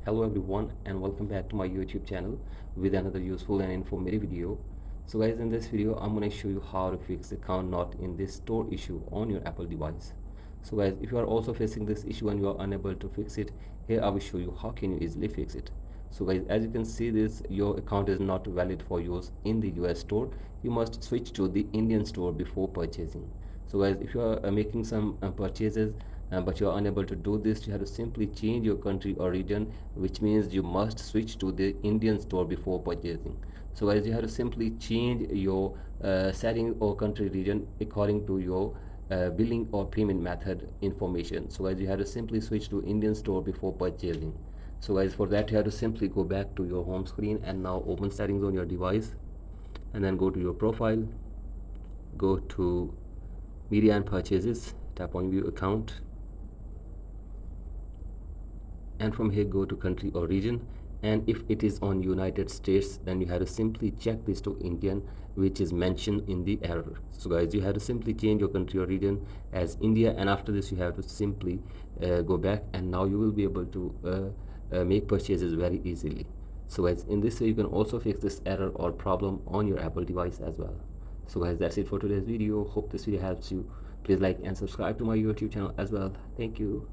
Hello everyone and welcome back to my YouTube channel with another useful and informative video. So guys, in this video I'm going to show you how to fix account not in this store issue on your Apple device. So guys, if you are also facing this issue and you are unable to fix it, here I will show you how can you easily fix it. So guys, as you can see this, your account is not valid for use in the US store. You must switch to the Indian store before purchasing. So guys, if you are making some purchases but you are unable to do this, you have to simply change your country or region, which means you must switch to the Indian store before purchasing. So guys, you have to simply change your setting or country region according to your billing or payment method information. So guys, you have to simply switch to Indian store before purchasing. So guys, for that you have to simply go back to your home screen and now open settings on your device and then go to your profile, go to media and purchases, tap on view account, and from here go to country or region, and if it is on United States then you have to simply check this to Indian, which is mentioned in the error. So guys, you have to simply change your country or region as India, and after this you have to simply go back, and now you will be able to make purchases very easily. So guys, in this way you can also fix this error or problem on your Apple device as well. So guys, that's it for today's video. Hope this video helps you. Please like and subscribe to my YouTube channel as well. Thank you.